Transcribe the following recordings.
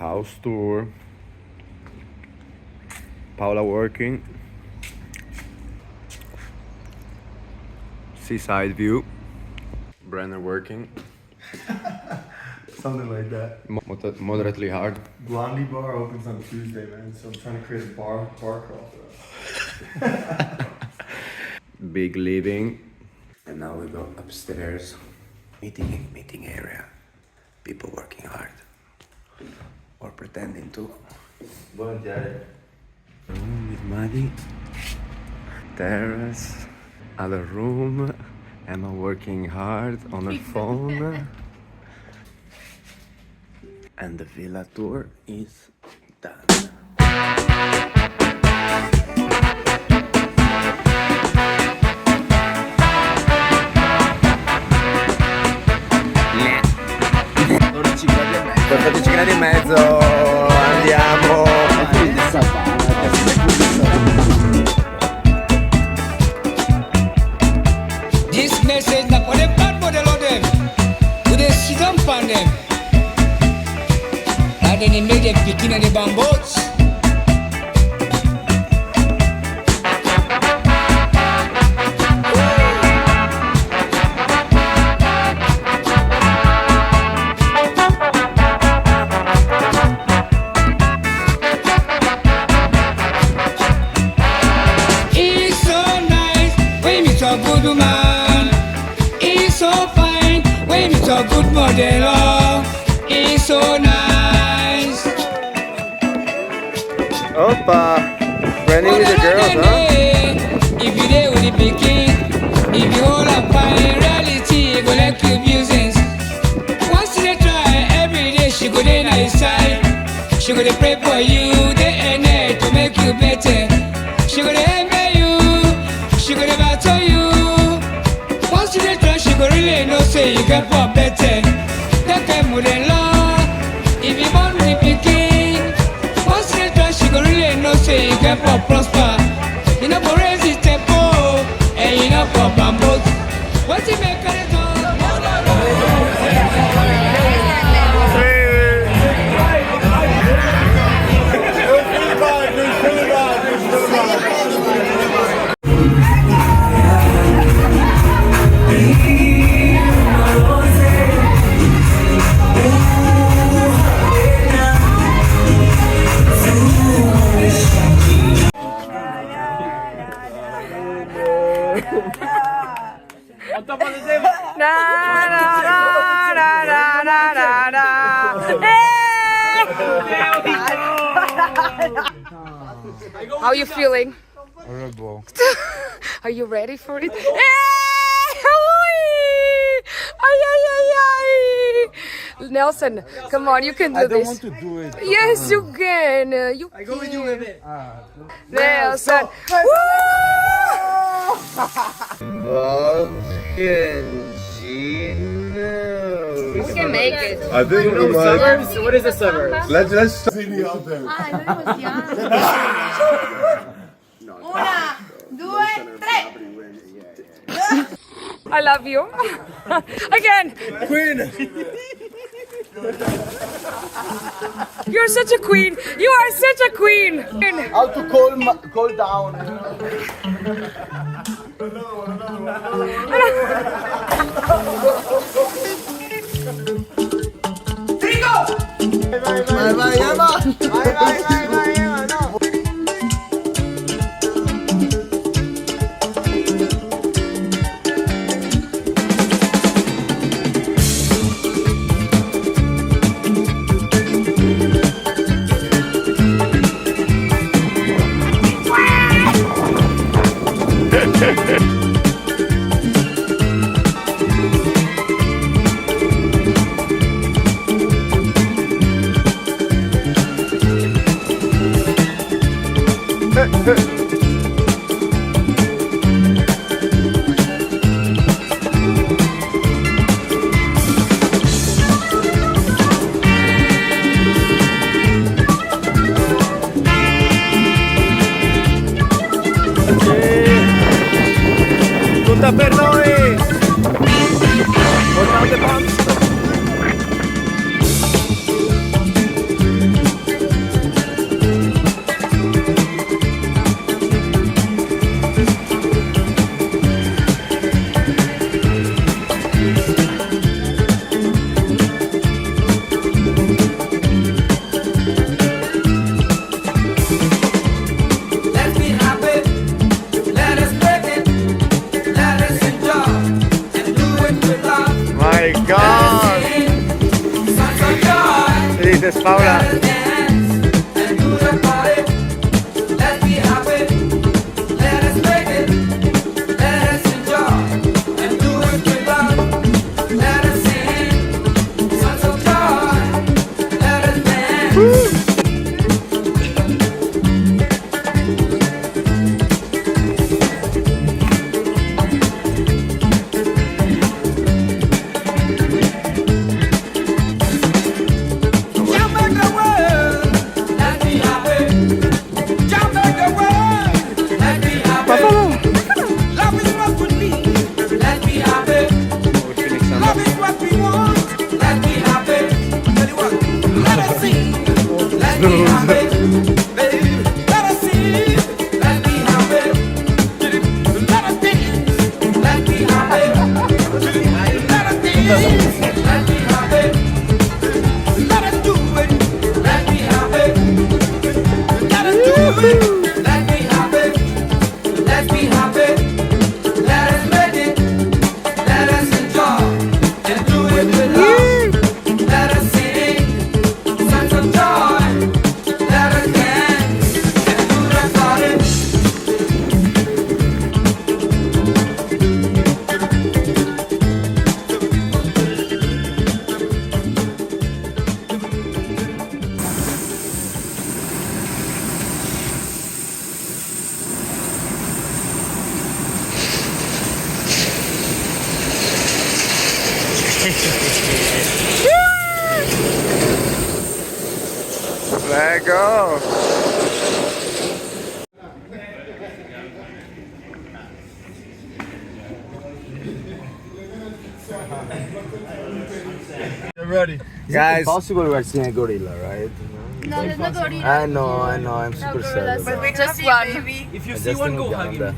House tour. Paula working. Seaside view. Brenner working. Something like that. Moderately hard. Blondie Bar opens on Tuesday, man. So I'm trying to create a bar crawl for us. Big living. And now we go upstairs. Meeting area. People working hard. Or pretending to. Buongiorno. Room with Maddie. Terrace. Other room. Emma working hard on her phone. And the villa tour is done. Portaci gradi e mezzo, andiamo. This message not for the bad model of them. To the sit down on them. And then he made them picking on the bamboos. Good man, he's so fine. When it's a good model, oh, he's so nice. Opa! Running with the girls, huh? If you there with the picking, if you all up in reality, go like you business. Once they try, every day she go there nice side. She go to pray for you, day and night to make you better. She go to envy you, she go to battle you. Once you try, she go really know say you get for better. That kind of law, if you born with the picking. Once you try, she go really know say you get for prosper. You know for raise the tempo, and you know for bamboo. What you make her do? How are you feeling? Horrible. Are you ready for it? Nelson, come on, you can do this. I don't want to do it. Yes, you can. You I go with you, baby. Nelson. We can make it. I think we might. What is the suburbs? Let's See me out there. Una, due, tre. I love you. Again. Queen. You're such a queen. You are such a queen. How to call down. Bye bye, Emma. Bye bye, Emma. No. Gracias, Paula. Let go. Get ready. Guys, Impossible we're seeing a gorilla, right? No, there's no gorilla. I know, I'm super sad. But we Just just one. baby. If you I see just one, think go hug him.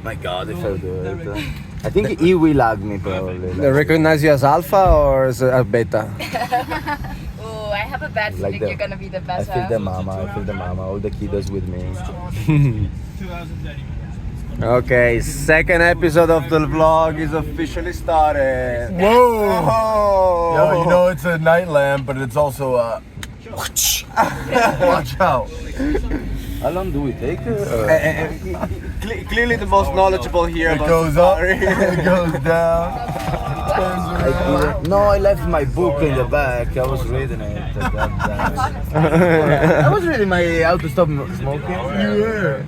My God, if I do it. I think he will hug me probably. they recognize you as alpha or as a beta? Oh, I have a bad Like feeling the- you're gonna be the I best. feel the mama, all the kiddos with me. Okay, second episode of the vlog is officially started. Whoa! Oh. Yo, you know it's a night lamp, but it's also a. Watch out! How long do we take? Clearly the most knowledgeable here It about goes the up, story. it goes down. No, I left my book in the back. I was reading it. I was reading my How to Stop Smoking. You were.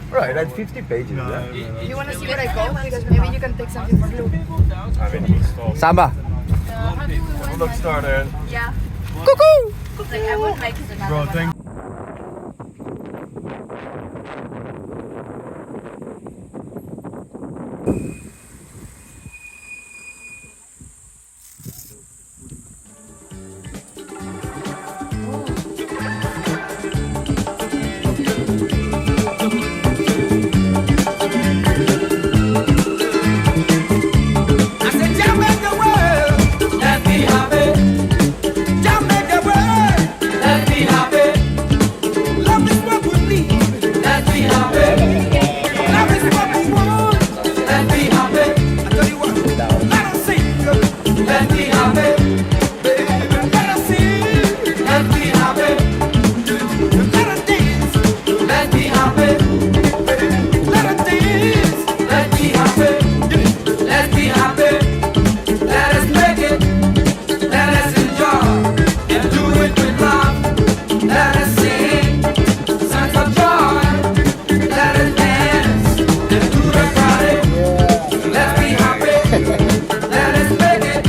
Right, at 50 pages. Yeah. You wanna see where I go? Because maybe you can take something for glue. Samba. Look, started. Yeah. Cuckoo! Like I would make it another Bro, one. thank. I said, "Jah make the world, let me happy. Jah make the world, let me happy. Love is what we need, let me happy. Love is what we want, let me happy. I tell you what, let us sing, let me happy. Let us sing, let me happy. Let us dance, let me happy. Let us dance, let me happy. Let's be happy. Let us make it. Let us enjoy and do it with love. Let us sing songs of joy. Let us dance and do the party. Let's be happy. Let us make it.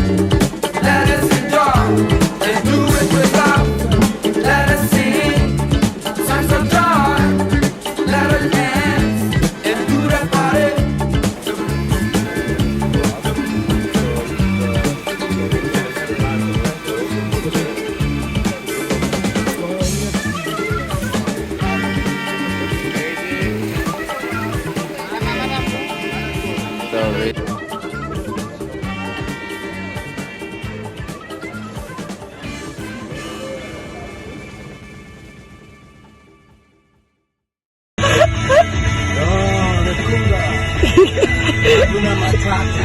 Let us enjoy and do it with love. Let us sing songs of joy. Let us dance and do the party. Hakuna Matata.